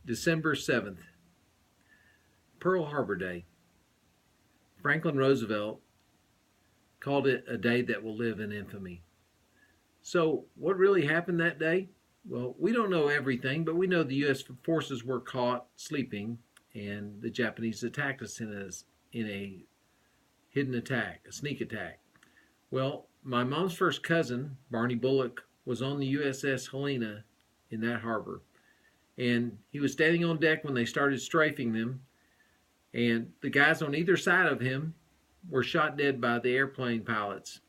December 7th, Pearl Harbor Day. Franklin Roosevelt called it a day that will live in infamy. So, what really happened that day? Well, we don't know everything, but we know the U.S. forces were caught sleeping, and the Japanese attacked us in a hidden attack, a sneak attack. Well, my mom's first cousin, Barney Bullock, was on the USS Helena in that harbor. And he was standing on deck when they started strafing them. And the guys on either side of him were shot dead by the airplane pilots.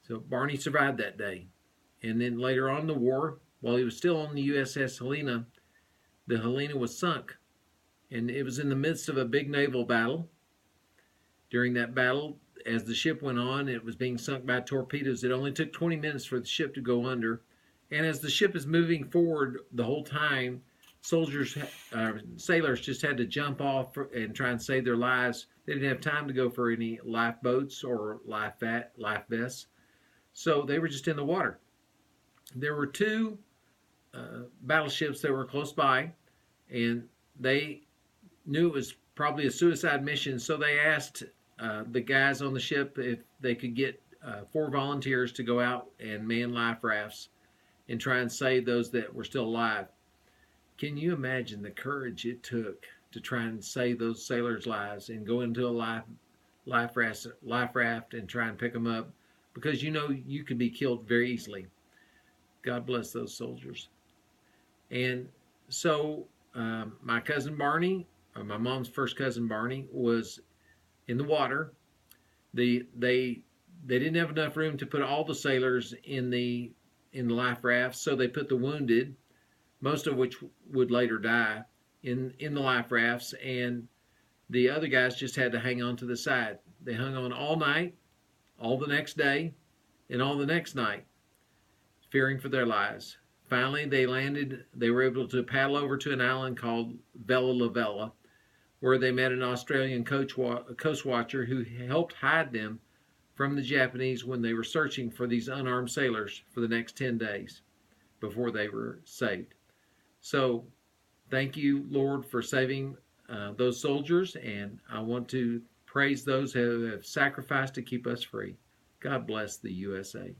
So Barney survived that day. And then later on in the war, while he was still on the USS Helena, the Helena was sunk. And it was in the midst of a big naval battle. During that battle, as the ship went on, it was being sunk by torpedoes. It only took 20 minutes for the ship to go under. And as the ship is moving forward the whole time, sailors just had to jump off and try and save their lives. They didn't have time to go for any lifeboats or life vests. So they were just in the water. There were two battleships that were close by, and they knew it was probably a suicide mission, so they asked the guys on the ship if they could get 4 volunteers to go out and man life rafts and try and save those that were still alive. Can you imagine the courage it took to try and save those sailors' lives and go into a life raft and try and pick them up? Because you know you could be killed very easily. God bless those soldiers. And so my cousin Barney, my mom's first cousin Barney, was in the water. They didn't have enough room to put all the sailors in the life rafts, so they put the wounded, most of which would later die, in the life rafts, and the other guys just had to hang on to the side. They hung on all night, all the next day, and all the next night, fearing for their lives. Finally, they landed. They were able to paddle over to an island called Vella La Vella, where they met an Australian coast watcher who helped hide them from the Japanese when they were searching for these unarmed sailors for the next 10 days before they were saved. So thank you, Lord, for saving those soldiers, and I want to praise those who have sacrificed to keep us free. God bless the USA.